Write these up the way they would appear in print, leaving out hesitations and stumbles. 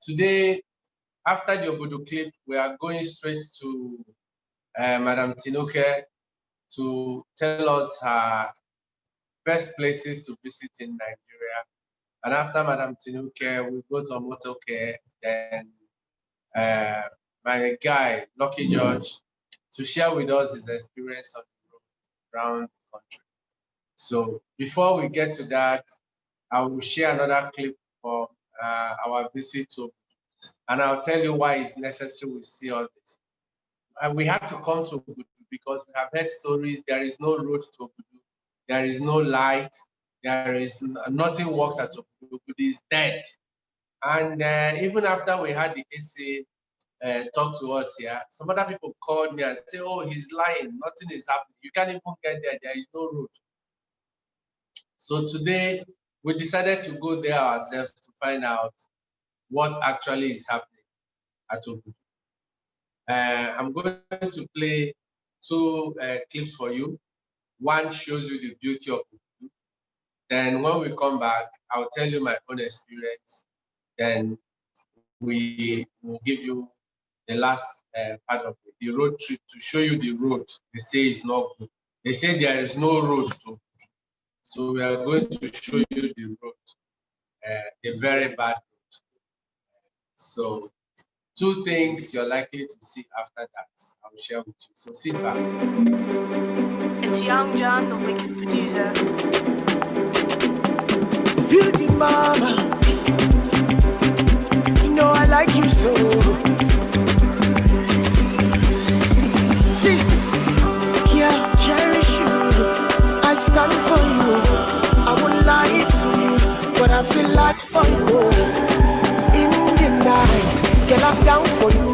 Today, after the Obodo clip, we are going straight to Madam Tinuke to tell us her best places to visit in Nigeria. And after Madam Tinuke, we go to Omotoke, then my guy, Lucky George, to share with us his experience on the road around the country. So before we get to that, I will share another clip for our visit to, and I'll tell you why it's necessary we see all this. We had to come to Obudu because we have heard stories. There is no road to Obudu. There is no light. There is nothing works at Obudu. Obudu is dead. And even after we had the AC talk to us here, some other people called me and say, "Oh, he's lying. Nothing is happening. You can't even get there. There is no road." So today we decided to go there ourselves to find out what actually is happening at Obudu. I'm going to play two clips for you. One shows you the beauty of Obudu. Then when we come back, I'll tell you my own experience. Then we will give you the last part of it, the road trip, to show you the road. They say it's not good. They say there is no road to Obudu. So we are going to show you the road, the very bad road. So 2 things you're likely to see after that, I will share with you. So sit back. It's Young John, the wicked producer. Beauty mama, you know I like you so. See, yeah, cherish you. I stand for you. I wouldn't lie to you, but I feel like for you. In the night, girl, I'm down for you.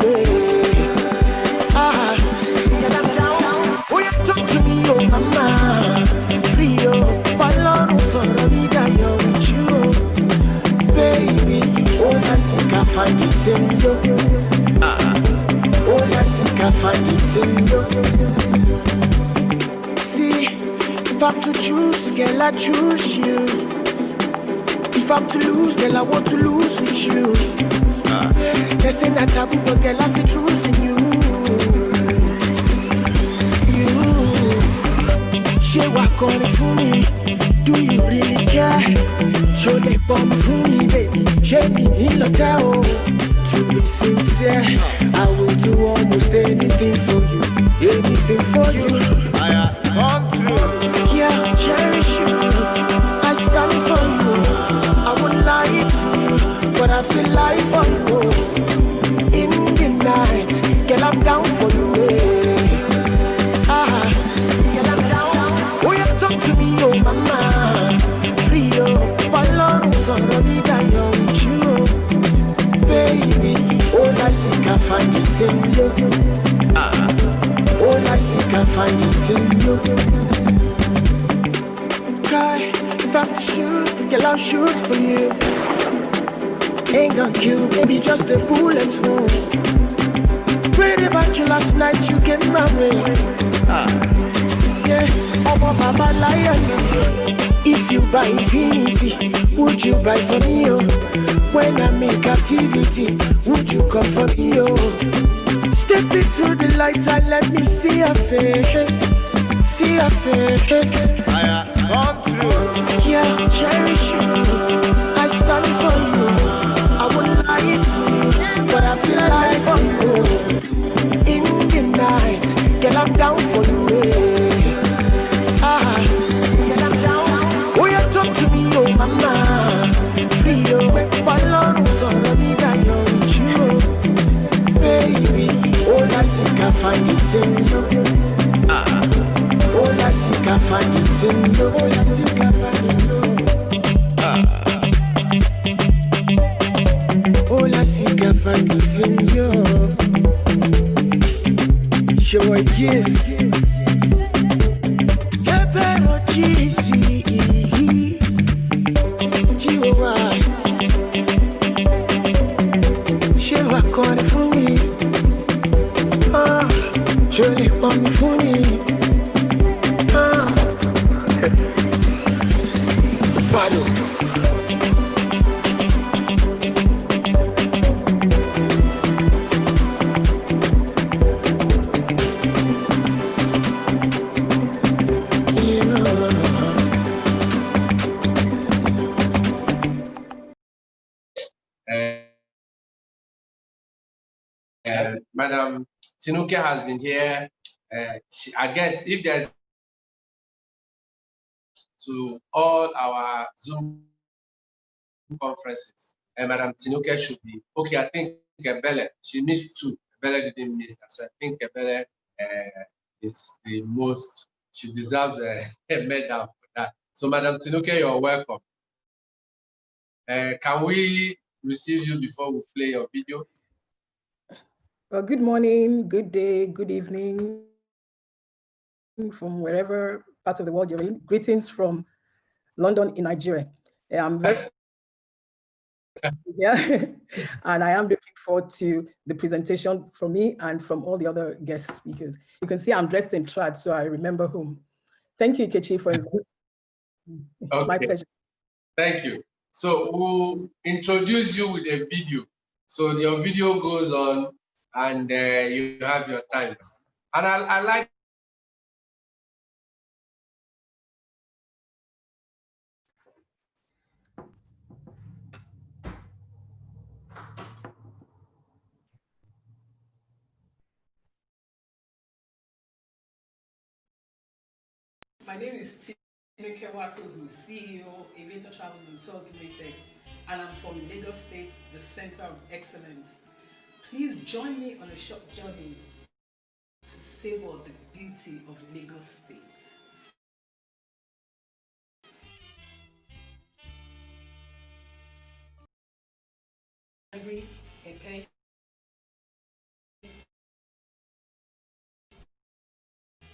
Girl, I'm down. Oh, you talk to me, oh mama, free oh. Balonu for me that you're with you, baby. Oh, I think I find it in you. Oh, I think I find it in you. See, if I'm to choose, girl, I choose you. If I'm to lose, girl, I want to lose with you. They say not taboo, but girl, I see truth in you. She walk on it for me. Do you really care? Show the bomb for me, baby. She me in the town. To be sincere, I will do almost anything for you. Anything for you. I want to. Yeah, cherish you. I stand for you. I wouldn't lie to you, but I feel like for you. In the night, girl, I'm down for you. Girl, I'm down. Oh, you talk to me, oh mama, free oh. Balonu for me that you're with you, baby. All I seek, I find it in you. All I seek, I find it in you. Cry, if I'm to shoot, girl, I'll shoot for you. Ain't gonna kill, maybe just a bullet wound. Prayed about you last night, you came my way. Yeah, I'm a mama lion. If you buy infinity, would you buy for me, oh? When I'm in captivity, would you come for me, oh? Step into the light and let me see your face. See your face. I want to. Yeah, cherish you. I stand for you. I wouldn't lie to you, but I feel like for you. In the night, girl, I'm down for you. Girl, I'm down. Oh, you talk to me, oh mama, free oh. Balonu for me that you're with you, baby. All I seek, I find it in you. All I seek, I find it in you. All I seek, I find it in you. All I seek, I find it in you. Show a kiss. Pero cheesy. Chihuahua. She walk on it for me. Je l'ai pas mis fourni. Fado. Madam Tinuke has been here. I guess if there's to all our Zoom conferences, Madam Tinuke should be okay. I think Ebele, she missed two. Ebele didn't miss that, so I think Ebele is the most. She deserves a medal for that. So, Madam Tinuke, you're welcome. Can we receive you before we play your video? Well, good morning, good day, good evening from wherever part of the world you're in. Greetings from London in Nigeria. I'm very yeah, and I am looking forward to the presentation from me and from all the other guest speakers. You can see I'm dressed in trad, so I remember whom. Thank you, Ikechi, for inviting me. It's my pleasure. Thank you. So we'll introduce you with a video. So your video goes on and you have your time. And I like My name is Tinuke Wakubu, CEO, Aviators Travels and Tours Limited, and I'm from Lagos State, the Center of Excellence. Please join me on a short journey to savor the beauty of Lagos State.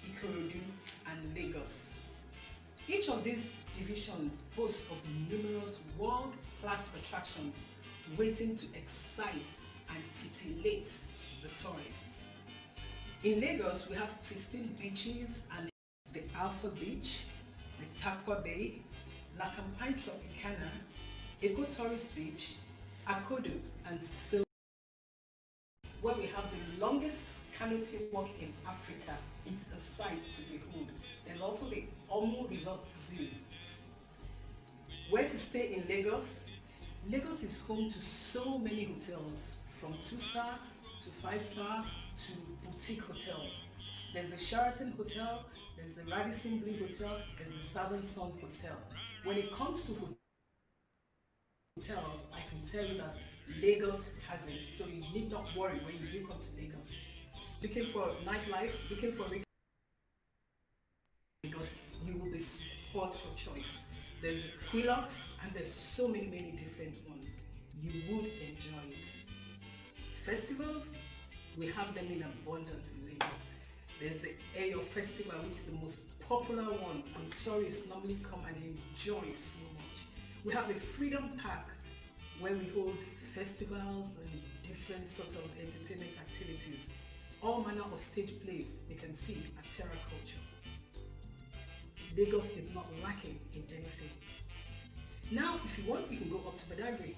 Ikorodu, and Lagos. Each of these divisions boasts of numerous world-class attractions waiting to excite and titillate the tourists. In Lagos, we have pristine beaches and the Alpha Beach, the Takwa Bay, Lakampai Tropicana, Eco-Tourist Beach, Akodo, and so where we have the longest canopy walk in Africa. It's a sight to behold. There's also the Omu Resort Zoo. Where to stay in Lagos? Lagos is home to so many hotels, from 2-star to 5-star to boutique hotels. There's the Sheraton Hotel, there's the Radisson Blu Hotel, there's the Southern Sun Hotel. When it comes to hotels, I can tell you that Lagos has it, so you need not worry when you do come to Lagos. Looking for nightlife, looking for Lagos, you will be spoiled for choice. There's Quilocks, and there's so many different ones. You would enjoy it. Festivals, we have them in abundance in Lagos. There's the Ayo Festival, which is the most popular one, and tourists normally come and enjoy so much. We have the Freedom Park, where we hold festivals and different sorts of entertainment activities. All manner of stage plays you can see at Terra Culture. Lagos is not lacking in anything. Now, if you want, you can go up to Badagry.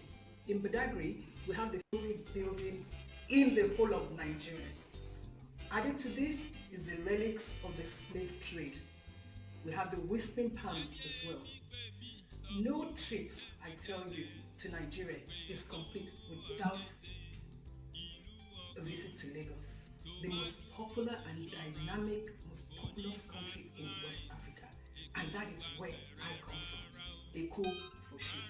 In Badagry, we have the only building in the whole of Nigeria. Added to this is the relics of the slave trade. We have the Whispering Palms as well. No trip, I tell you, to Nigeria is complete without a visit to Lagos, the most popular and dynamic, most populous country in West Africa. And that is where I come from, Eko Fushi.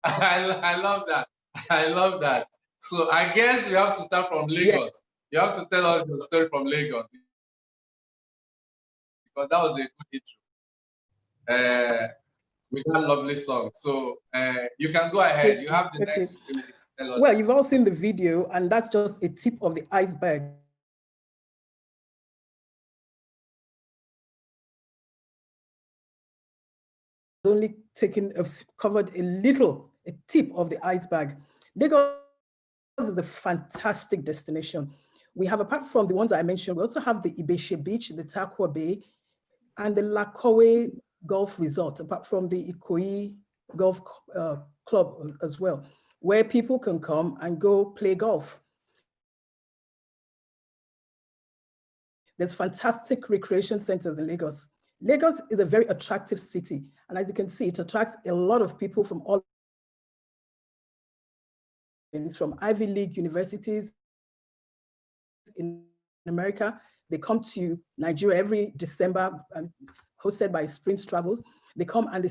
I love that. I love that. So I guess we have to start from Lagos. Yeah. You have to tell us your story from Lagos, because that was a good intro with that lovely song. So you can go ahead. You have the next 2 minutes to tell us. Well, you've all seen the video, and that's just a tip of the iceberg. Only covered a tip of the iceberg. Lagos is a fantastic destination. We have, apart from the ones I mentioned, we also have the Ibeshe Beach, the Takwa Bay, and the Lakowe Golf Resort, apart from the Ikoyi Golf Club as well, where people can come and go play golf. There's fantastic recreation centers in Lagos. Lagos is a very attractive city. And as you can see, it attracts a lot of people from all from Ivy League universities in America. They come to Nigeria every December, hosted by Springs Travels. They come and they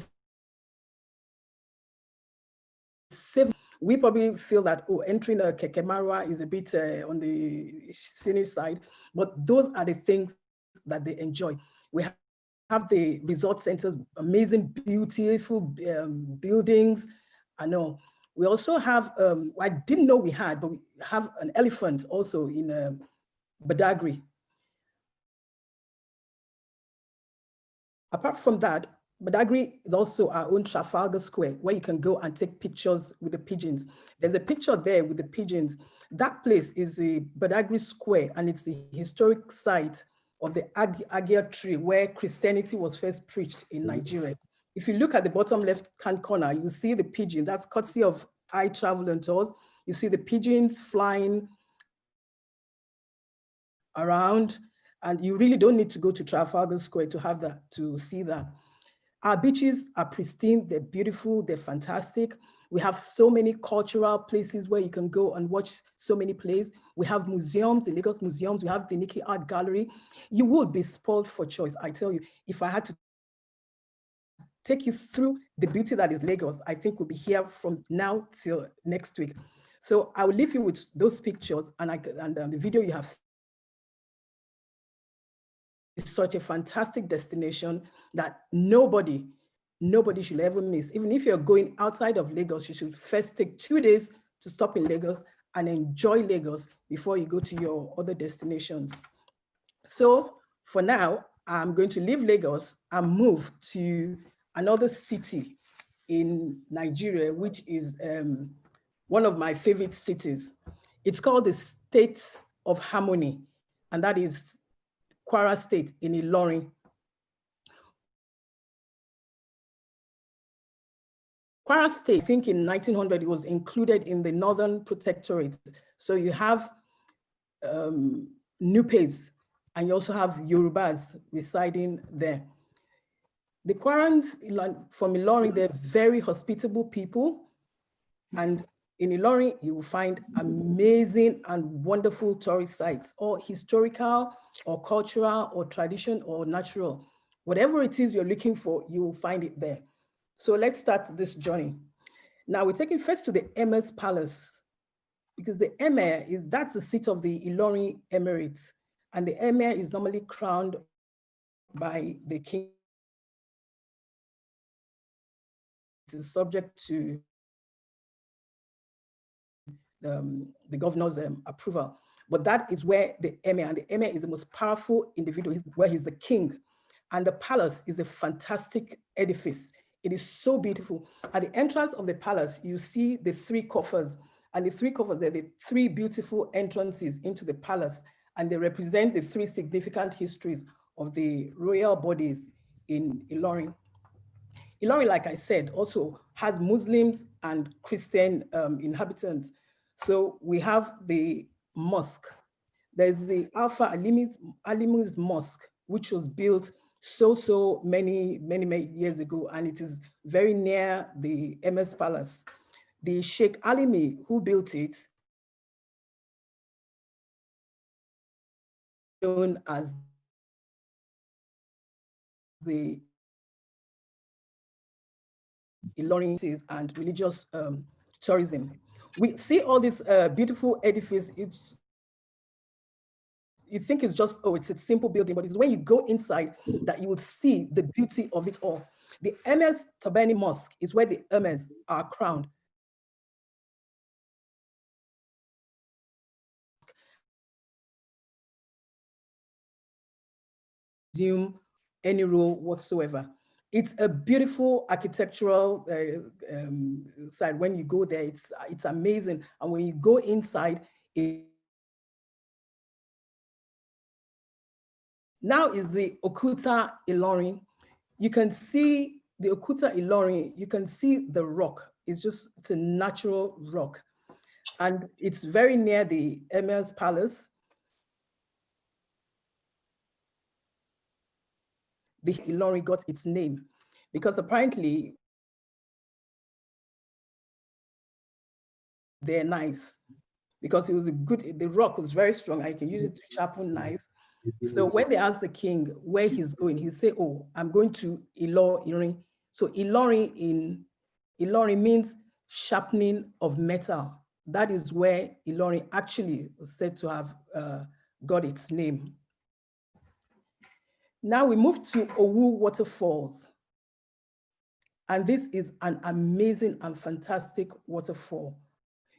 save. We probably feel that, oh, entering a Keke Marwa is a bit on the scenic side, but those are the things that they enjoy. We have the resort centers, amazing, beautiful buildings. I know. We also have, I didn't know we had, but we have an elephant also in Badagry. Apart from that, Badagry is also our own Trafalgar Square, where you can go and take pictures with the pigeons. There's a picture there with the pigeons. That place is the Badagry Square, and it's the historic site of the Agia tree, where Christianity was first preached in Nigeria. If you look at the bottom left-hand corner, you see the pigeon. That's courtesy of I Travel and Tours. You see the pigeons flying around, and you really don't need to go to Trafalgar Square to have that, to see that. Our beaches are pristine, they're beautiful, they're fantastic. We have so many cultural places where you can go and watch so many plays. We have museums, the Lagos museums, we have the Nikki Art Gallery. You would be spoiled for choice, I tell you. If I had to take you through the beauty that is Lagos, I think we'll be here from now till next week. So I will leave you with those pictures and the video you have. It's such a fantastic destination that nobody should ever miss. Even if you're going outside of Lagos, you should first take 2 days to stop in Lagos and enjoy Lagos before you go to your other destinations. So for now, I'm going to leave Lagos and move to another city in Nigeria, which is one of my favorite cities. It's called the State of Harmony, and that is Kwara State in Ilorin. Kwara State, I think in 1900, it was included in the Northern Protectorate. So you have Nupes, and you also have Yorubas residing there. The Kwarans from Ilorin, they're very hospitable people. And in Ilorin, you will find amazing and wonderful tourist sites, or historical, or cultural, or tradition, or natural. Whatever it is you're looking for, you will find it there. So let's start this journey. Now we're taking first to the Emir's Palace, because the Emir that's the seat of the Ilorin Emirate. And the Emir is normally crowned by the king. It is subject to the governor's approval. But that is where the Emir, and the Emir is the most powerful individual, where he's the king. And the palace is a fantastic edifice. It is so beautiful. At the entrance of the palace, you see the 3 coffers, and the 3 coffers, they're the 3 beautiful entrances into the palace, and they represent the 3 significant histories of the royal bodies in Ilorin. Ilorin, like I said, also has Muslims and Christian inhabitants. So we have the mosque. There's the Alpha Alimus Mosque, which was built so many years ago, and it is very near the Emir's Palace. The Sheikh Alimi, who built it, known as the Ilorin and religious tourism. We see all this beautiful edifice. You think it's just, oh, it's a simple building, but it's when you go inside that you will see the beauty of it all. The Emir's Tabani Mosque is where the Emirs are crowned. Assume any role whatsoever. It's a beautiful architectural site. When you go there, it's amazing. And when you go inside, now is the Okuta Ilorin. You can see the Okuta Ilorin, you can see the rock. It's a natural rock. And it's very near the Emir's Palace. the Ilorin got its name, because apparently their knives, because it was the rock was very strong and you can use it to sharpen knives. So when they asked the king where he's going, he said, oh, I'm going to Ilorin. So Ilorin means sharpening of metal. That is where Ilorin actually was said to have got its name. Now we move to Owu Waterfalls. And this is an amazing and fantastic waterfall.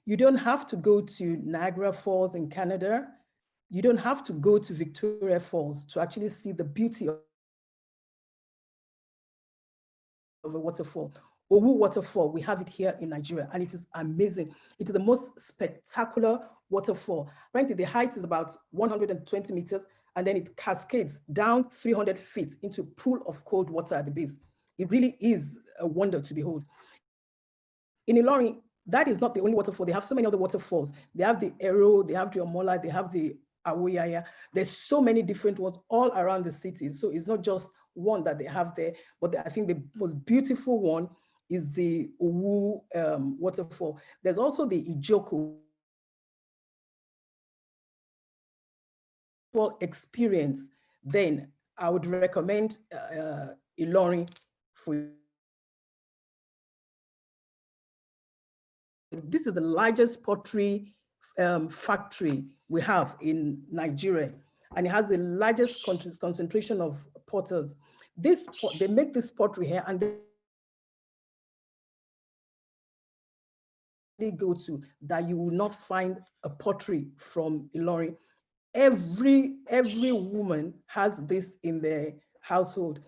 You don't have to go to Niagara Falls in Canada. You don't have to go to Victoria Falls to actually see the beauty of a waterfall. Owu Waterfall, we have it here in Nigeria, and it is amazing. It is the most spectacular waterfall. Frankly, the height is about 120 meters, and then it cascades down 300 feet into a pool of cold water at the base. It really is a wonder to behold. In Ilorin, that is not the only waterfall. They have so many other waterfalls. They have the Ero, they have the Omola, they have the Awoyaya. There's so many different ones all around the city. So it's not just one that they have there, but I think the most beautiful one is the Owu waterfall. There's also the Ijoko experience. Then I would recommend Ilorin for you. This is the largest pottery factory we have in Nigeria, and it has the largest concentration of potters. They make this pottery here, and they go to that you will not find a pottery from Ilorin. Every woman has this in their household.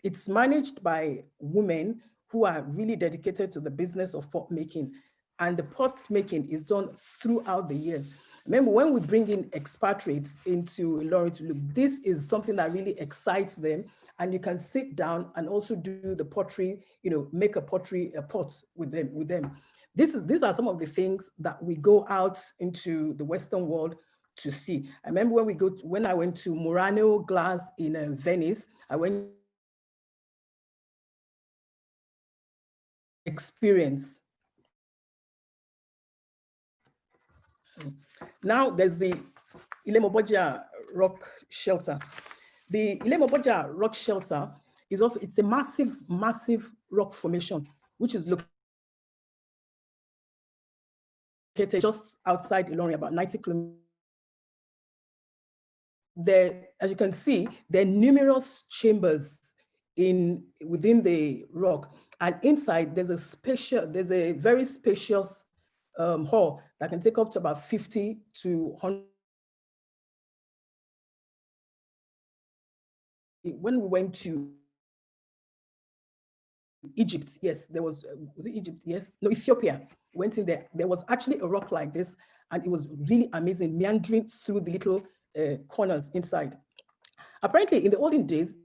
It's managed by women who are really dedicated to the business of pot making, and the pots making is done throughout the years. Remember, when we bring in expatriates into Ilorin to look, this is something that really excites them, and you can sit down and also do the pottery, make a pot with them. These are some of the things that we go out into the Western world to see. I remember when I went to Murano Glass in Venice, I went experience. Now there's the Ilemoboja Rock Shelter. The Ilemoboja Rock Shelter it's a massive rock formation, which is located just outside Ilorin, about 90 kilometers. There, as you can see, there are numerous chambers within the rock, and inside there's a very spacious hall that can take up to about 50 to 100. When we went to Egypt, yes, was it Egypt? Yes, no, Ethiopia. Went in there. There was actually a rock like this, and it was really amazing, meandering through the little corners inside. Apparently, in the olden days,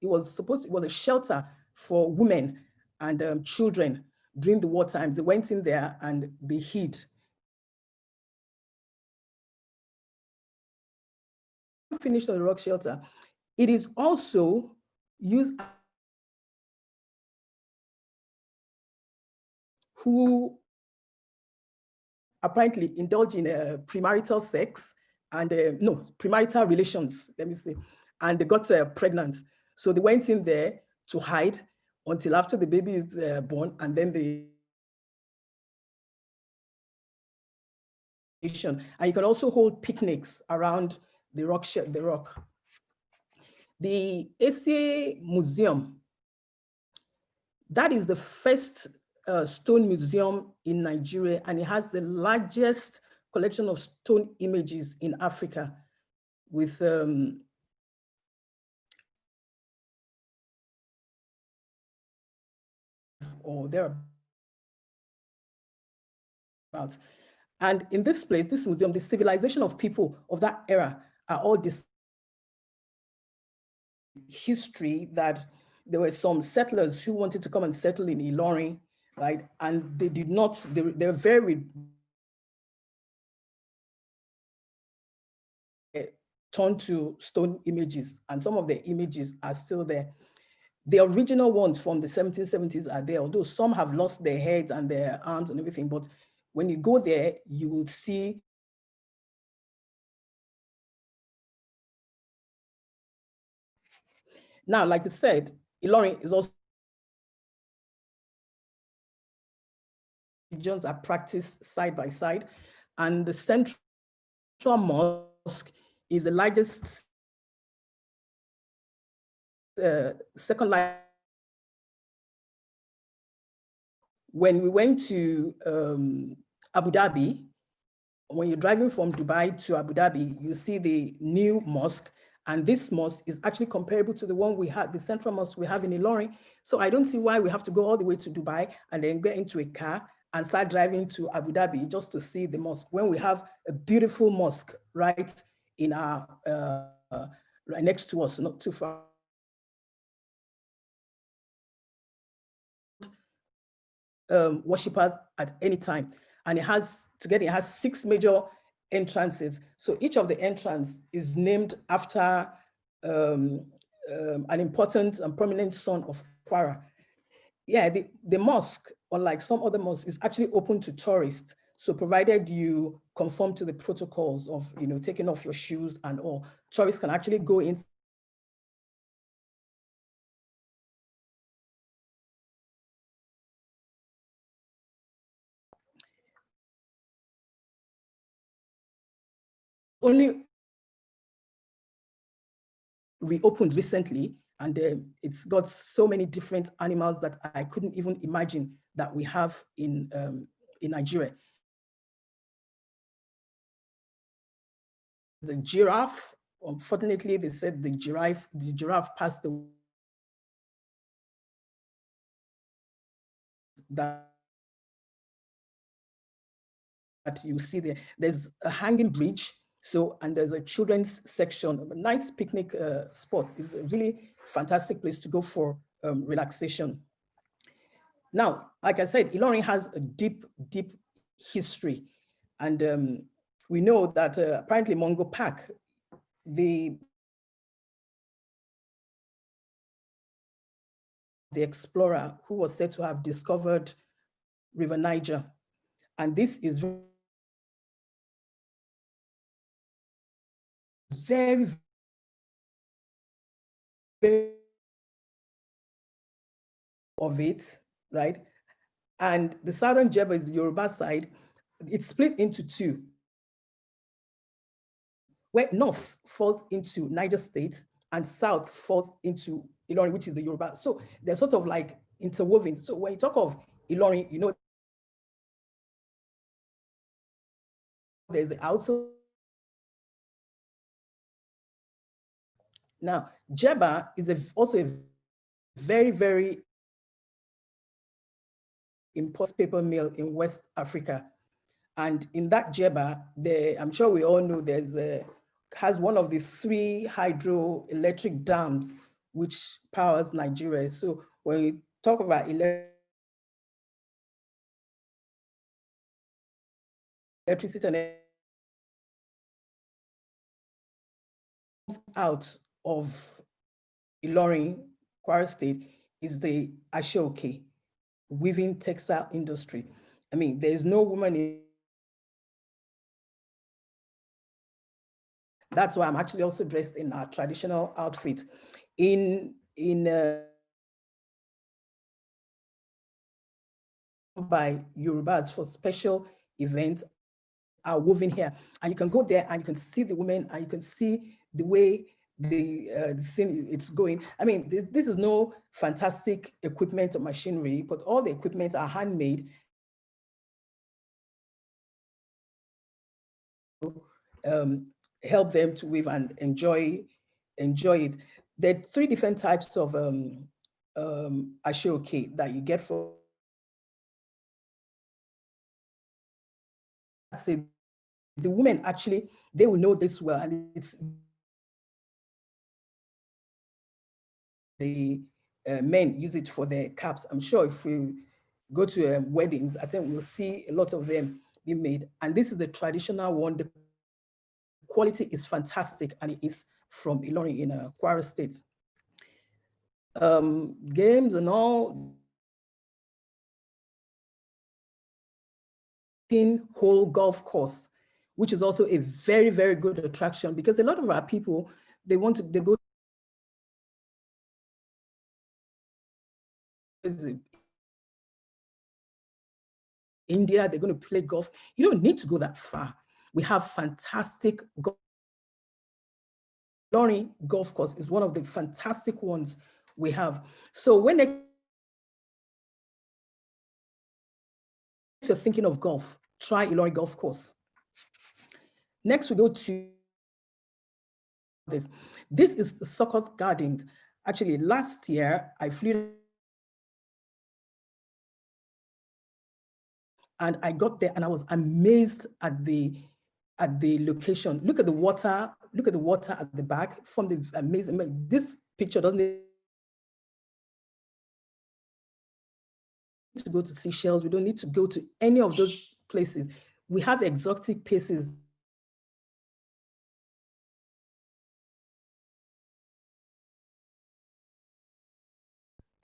it was a shelter for women and children during the war times. They went in there and they hid. Finished on the rock shelter. It is also used who apparently indulge in premarital sex and premarital relations, let me say, and they got pregnant. So they went in there to hide until after the baby is born, and then and you can also hold picnics around the rock. The Ese Museum, that is the first stone museum in Nigeria, and it has the largest collection of stone images in Africa, with or thereabouts. And in this place, this museum, the civilization of people of that era are all this history that there were some settlers who wanted to come and settle in Ilorin, right? And they did not, they're very turned to stone images, and some of the images are still there. The original ones from the 1770s are there, although some have lost their heads and their arms and everything. But when you go there, you will see now, like I said, Ilorin is also religions are practiced side by side, and the central mosque is the largest, second largest. When we went to Abu Dhabi, when you're driving from Dubai to Abu Dhabi, you see the new mosque, and this mosque is actually comparable to the one we had, the central mosque we have in Ilorin. So I don't see why we have to go all the way to Dubai and then get into a car and start driving to Abu Dhabi just to see the mosque, when we have a beautiful mosque right in our, right next to us, not too far. Worshippers at any time. And it has 6 major entrances. So each of the entrance is named after an important and prominent son of Kwara. Yeah, the mosque, unlike some other mosques, is actually open to tourists. So provided you conform to the protocols of, taking off your shoes and all, tourists can actually go in. Only reopened recently, and it's got so many different animals that I couldn't even imagine that we have in Nigeria. The giraffe, unfortunately, they said the giraffe passed away. That you see there. There's a hanging bridge. So, and there's a children's section, a nice picnic spot. It's a really fantastic place to go for relaxation. Now, like I said, Ilorin has a deep, deep history. And we know that apparently Mungo Park, the explorer who was said to have discovered River Niger. And this is very, very of it, right? And the southern Jebba is the Yoruba side. It's split into two, where north falls into Niger State and south falls into Ilorin, which is the Yoruba. So they're sort of like interwoven. So when you talk of Ilorin, there's the outer. Now, Jebba is also a very, very important paper mill in West Africa. And in that Jebba, I'm sure we all know has one of the 3 hydroelectric dams which powers Nigeria. So when we talk about electricity and out of Ilorin, Kwara State, is the Ashoke weaving textile industry. I mean, there is no woman in. That's why I'm actually also dressed in our traditional outfit. By Yorubas for special events are woven here, and you can go there and you can see the women and you can see the way the thing it's going. I mean, this is no fantastic equipment or machinery, but all the equipment are handmade. Help them to weave and enjoy it. There are 3 different types of ashoke that you get for. Say the women actually, they will know this well, and it's the men use it for their caps. I'm sure if we go to weddings, I think we'll see a lot of them being made. And this is the traditional one, the quality is fantastic, and it is from Ilorin in Kwara State. Games and all, whole golf course, which is also a very, very good attraction, because a lot of our people, they go India, they're going to play golf. You don't need to go that far. We have fantastic Ilorin golf course is one of the fantastic ones we have. So when you're thinking of golf, try Ilorin golf course. Next, we go to this. This is the Sokot Gardens. Actually, last year I flew and I got there and I was amazed at the location. Look at the water. Look at the water at the back. From the amazing. This picture doesn't need to go to Seychelles. We don't need to go to any of those places. We have exotic places.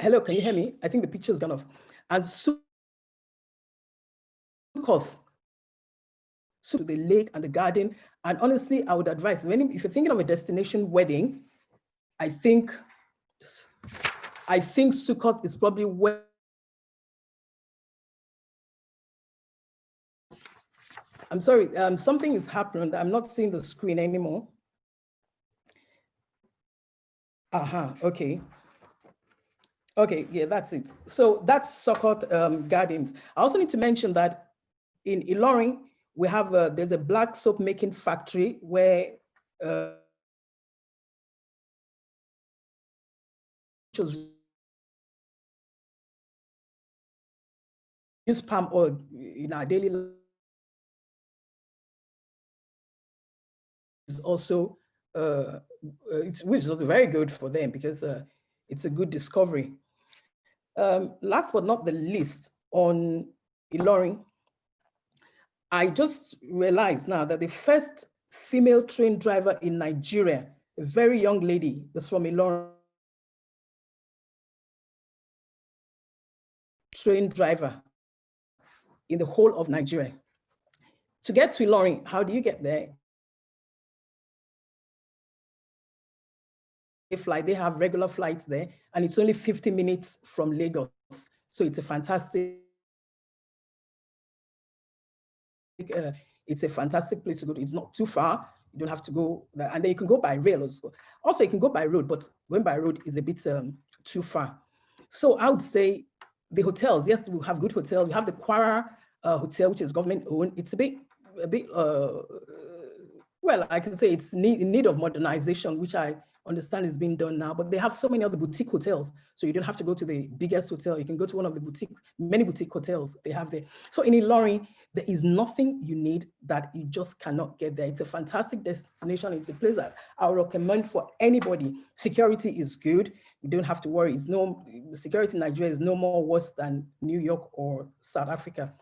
Hello, can you hear me? I think the picture's gone off. And Sukkot, so the lake and the garden. And honestly, I would advise, if you're thinking of a destination wedding, I think Sukkot is probably where. I'm sorry, something is happening. I'm not seeing the screen anymore. Okay. Okay, yeah, that's it. So that's Sukkot Gardens. I also need to mention that in Ilorin, we have there's a black soap making factory where use palm oil in our daily life is also which is also very good for them, because it's a good discovery. Last but not the least, on Ilorin, I just realized now that the first female train driver in Nigeria, a very young lady, is from Ilorin. Train driver in the whole of Nigeria. To get to Ilorin, how do you get there? They have regular flights there, and it's only 50 minutes from Lagos. So it's a fantastic place to go to. It's not too far. You don't have to go there. And then you can go by rail also. Also, you can go by road, but going by road is a bit too far. So I would say the hotels, yes, we have good hotels. We have the Kwara hotel, which is government owned. It's a bit, well, I can say it's in need of modernization, which I understand is being done now, but they have so many other boutique hotels. So you don't have to go to the biggest hotel. You can go to one of the many boutique hotels they have there. So in Ilorin, there is nothing you need that you just cannot get there. It's a fantastic destination. It's a place that I would recommend for anybody. Security is good. You don't have to worry. Security in Nigeria is no more worse than New York or South Africa.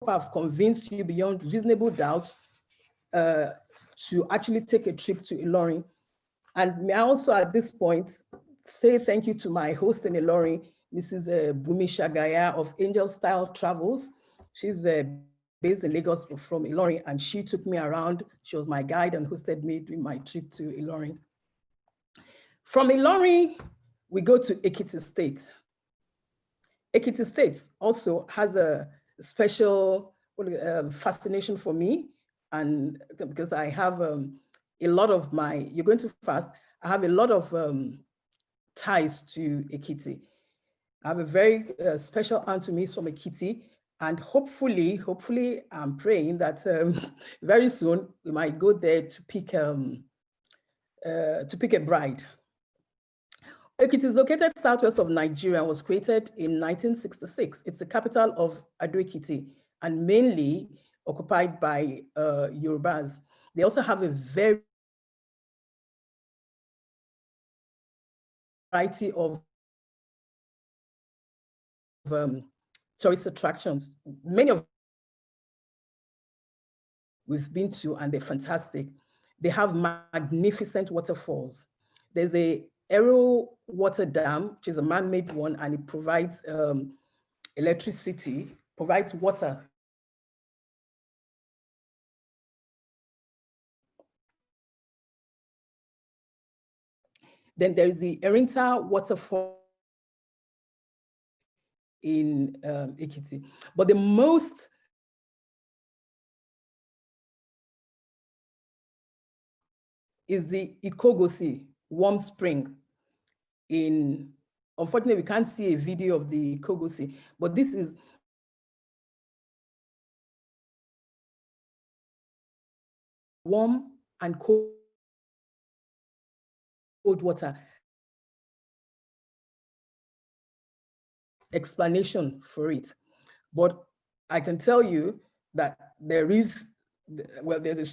I've convinced you beyond reasonable doubt to actually take a trip to Ilorin. And may I also at this point say thank you to my host in Ilorin, Mrs. Bumi Shagaya of Angel Style Travels. She's based in Lagos from Ilorin, and she took me around. She was my guide and hosted me during my trip to Ilorin. From Ilorin, we go to Ekiti State. Ekiti State also has a special fascination for me, and because I have a lot of you're going too fast, I have a lot of ties to Ekiti. I have a very special aunt to me from Ekiti, and hopefully I'm praying that very soon we might go there to pick a bride. Ekiti is located southwest of Nigeria and was created in 1966. It's the capital of Ado-Ekiti and mainly occupied by Yorubas. They also have a very variety of tourist attractions. Many of we've been to, and they're fantastic. They have magnificent waterfalls. There's a Aero water dam, which is a man-made one, and it provides electricity, provides water. Then there is the Erinta waterfall in Ekiti. But the most is the Ikogosi warm spring in, unfortunately, we can't see a video of the Ikogosi, but this is warm and cold water. Explanation for it. But I can tell you that there is, well, there's a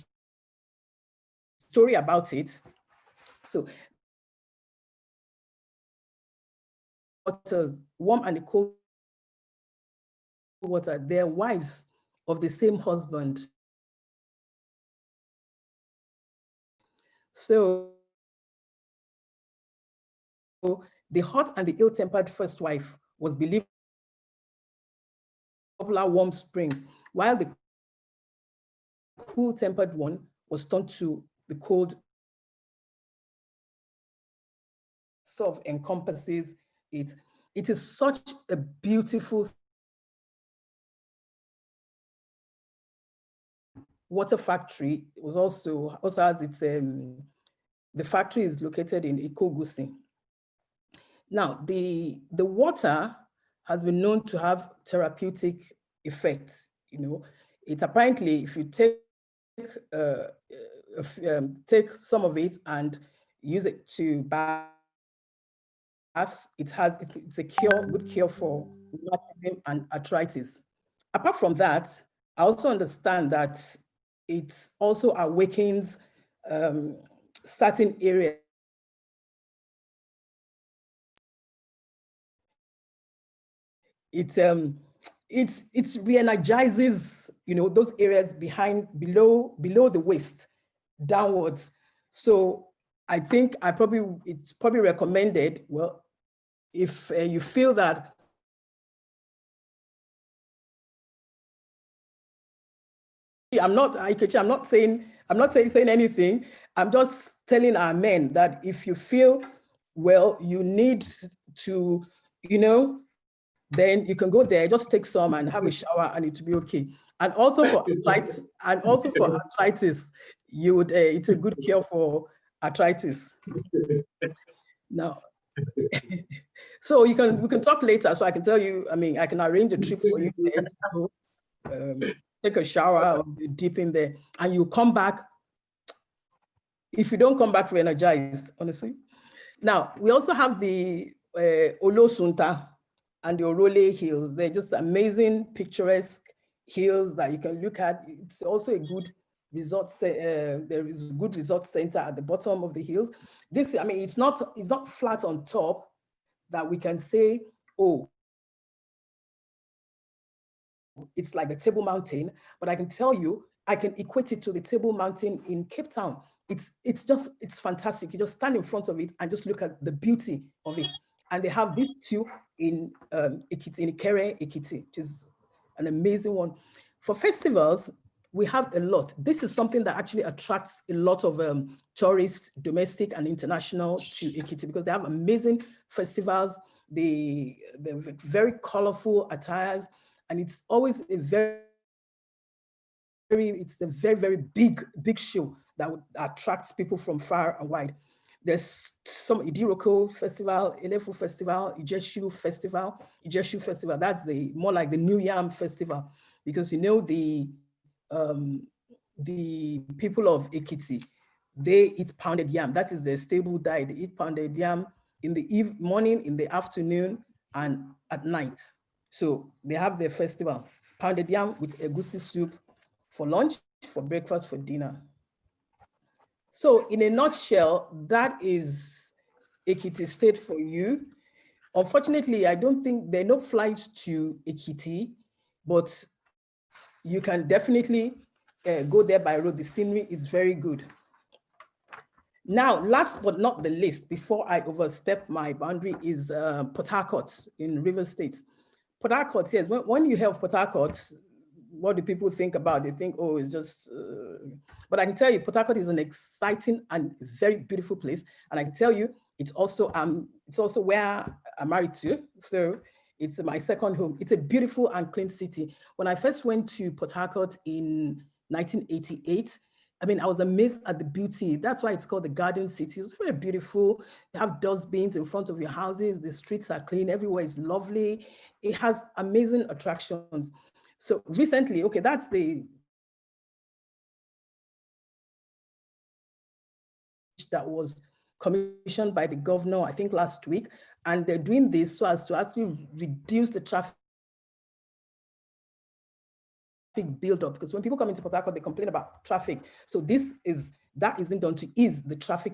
story about it. So waters, warm and cold water, they're wives of the same husband. So the hot and the ill-tempered first wife was believed popular warm spring, while the cool-tempered one was turned to the cold. Sort of encompasses it. It is such a beautiful water factory. It was also has its the factory is located in Ikogosi. Now, the water has been known to have therapeutic effects. You know, it apparently, if you take some of it and use it to bath, it's a good cure for rheumatism and arthritis. Apart from that, I also understand that it also awakens certain areas. It re-energizes, you know, those areas below the waist downwards. So I think it's probably recommended, well, if you feel that I'm not saying anything. I'm just telling our men that if you feel, well, you need to, you know, then you can go there, just take some and have a shower and it will be okay. And also for arthritis, you would it's a good cure for arthritis. Now, so we can talk later, so I can tell you, I mean, I can arrange a trip for you there, take a shower, dip in there, and you come back. If you don't come back re-energized, honestly. Now, we also have the Olosunta and the Orole Hills. They're just amazing, picturesque hills that you can look at. It's also a good resort. There is a good resort center at the bottom of the hills. This, I mean, it's not flat on top that we can say, oh, it's like the Table Mountain, but I can tell you, I can equate it to the Table Mountain in Cape Town. It's fantastic. You just stand in front of it and just look at the beauty of it. And they have these two in Ekiti, in Ikere, Ekiti, which is an amazing one. For festivals, we have a lot. This is something that actually attracts a lot of tourists, domestic and international, to Ekiti, because they have amazing festivals. They're very colorful attires, and it's always a very, very big show that attracts people from far and wide. There's some Idiroko Festival, Elefu Festival, Ijeshu Festival. That's more like the New Yam Festival, because you know the people of Ekiti, they eat pounded yam. That is their stable diet. They eat pounded yam in the morning, in the afternoon, and at night. So they have their festival, pounded yam with egusi soup for lunch, for breakfast, for dinner. So in a nutshell, that is Ekiti State for you. Unfortunately, I don't think there are no flights to Ekiti, but you can definitely go there by road. The scenery is very good. Now, last but not the least, before I overstep my boundary, is Port Harcourt in River State. Port Harcourt, yes, when you have Port Harcourt, what do people think about? They think, oh, it's just, but I can tell you, Port Harcourt is an exciting and very beautiful place. And I can tell you, it's also where I'm married to. So it's my second home. It's a beautiful and clean city. When I first went to Port Harcourt in 1988, I mean, I was amazed at the beauty. That's why it's called the Garden City. It was very beautiful. You have dustbins in front of your houses. The streets are clean. Everywhere is lovely. It has amazing attractions. So recently, okay, that's the that was commissioned by the governor, I think last week, and they're doing this so as to actually reduce the traffic build-up, because when people come into Port Harcourt, they complain about traffic. So that isn't done to ease the traffic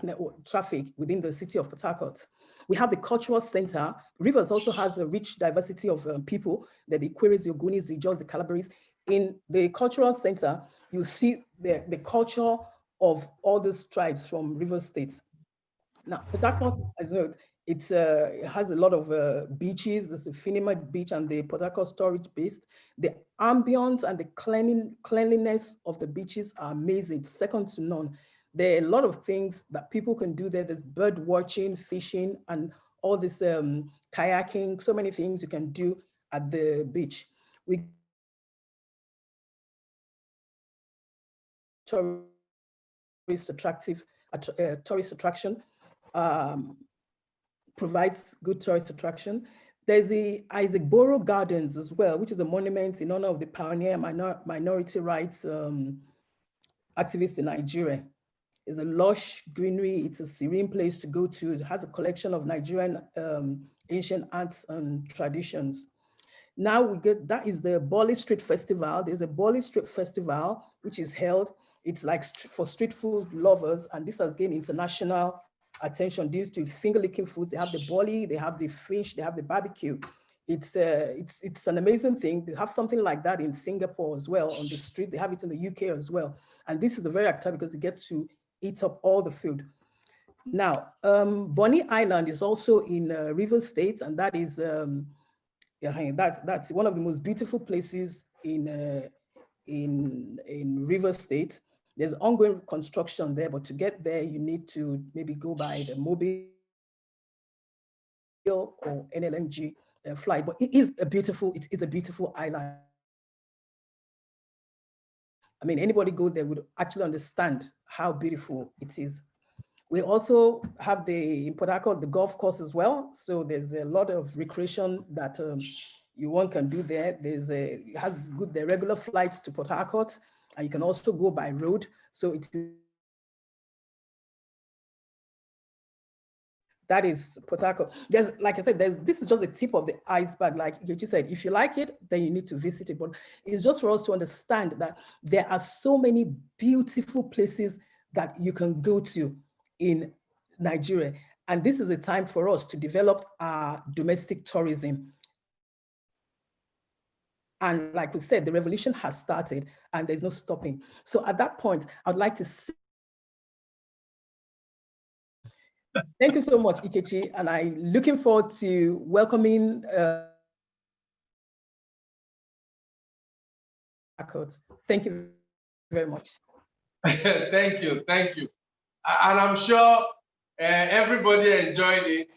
within the city of Port Harcourt. We have the cultural center. Rivers also has a rich diversity of people, the Ikweres, the Ogunis, the Ijaws, the Calabaris. In the cultural center, you see the culture of all these tribes from River States. Now, Port Harcourt, as you know, it has a lot of beaches. There's the Finima Beach and the Port Harcourt Storage Base. The ambience and the cleanliness of the beaches are amazing. It's second to none. There are a lot of things that people can do there. There's bird watching, fishing, and all this kayaking, so many things you can do at the beach. We tourist attraction, provides good tourist attraction. There's the Isaac Borough Gardens as well, which is a monument in honor of the pioneer minority rights activists in Nigeria. It's a lush greenery. It's a serene place to go to. It has a collection of Nigerian ancient arts and traditions. Now that is the Bali Street Festival. There's a Bali Street Festival, which is held. It's like for street food lovers, and this has gained international attention due to finger-licking foods. They have the boli, they have the fish, they have the barbecue. It's an amazing thing. They have something like that in Singapore as well on the street. They have it in the UK as well. And this is a very attractive because you get to eat up all the food. Now, Bonny Island is also in River State, and that is that's one of the most beautiful places in River State. There's ongoing construction there, but to get there, you need to maybe go by the Mobile or NLNG flight. But it is a beautiful island. I mean, anybody go there would actually understand how beautiful it is. We also have in Port Harcourt, the golf course as well. So there's a lot of recreation that one can do there. It has the regular flights to Port Harcourt, and you can also go by road. So that is Port Harcourt. Like I said, this is just the tip of the iceberg. Like you said, if you like it, then you need to visit it. But it's just for us to understand that there are so many beautiful places that you can go to in Nigeria. And this is a time for us to develop our domestic tourism. And like we said, the revolution has started and there's no stopping. So at that point, I'd like to say, thank you so much, Ikechi, and I'm looking forward to welcoming Thank you very much. Thank you. And I'm sure everybody enjoyed it.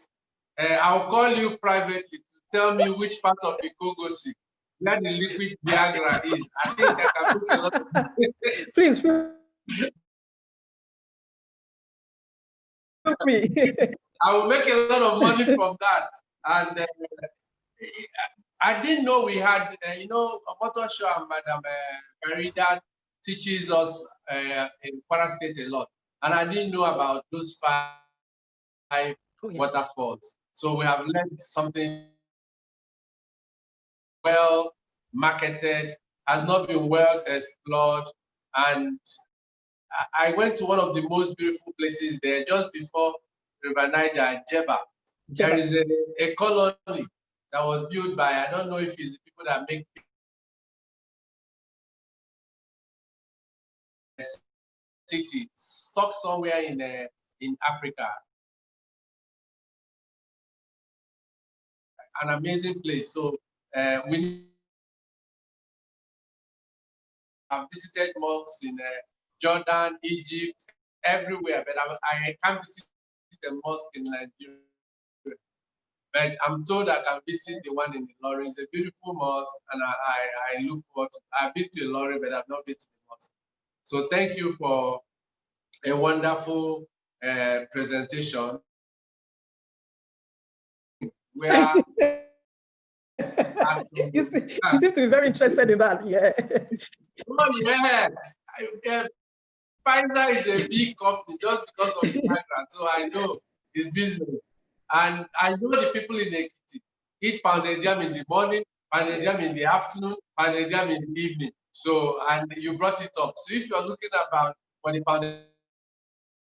I'll call you privately to tell me which part of Ikogosi where the liquid Viagra is. I think I can put a lot of Please. I will make a lot of money from that. And I didn't know we had, Motor Show and Madam Farida teaches us in Kwara State a lot. And I didn't know about those five waterfalls. So we have learned something well marketed, has not been well explored. And I went to one of the most beautiful places there just before River Niger, Jeba. there is a colony that was built by, I don't know if it's the people that make city, stuck somewhere in Africa. An amazing place. So we have visited mosques in Jordan, Egypt, everywhere, but I can't visit the mosque in Nigeria. But I'm told that I can visit the one in Ilorin. It's a beautiful mosque, and I look forward to. I've been to Ilorin, but I've not been to the mosque. So thank you for a wonderful presentation. Where you seem to be very interested in that, yeah. Oh yeah, Pfizer is a big company just because of the background, so I know it's business. And I know the people in Ekiti eat pounded jam in the morning, pounded jam in the afternoon, pounded jam in the evening. So, and you brought it up. So if you're looking about for the pounded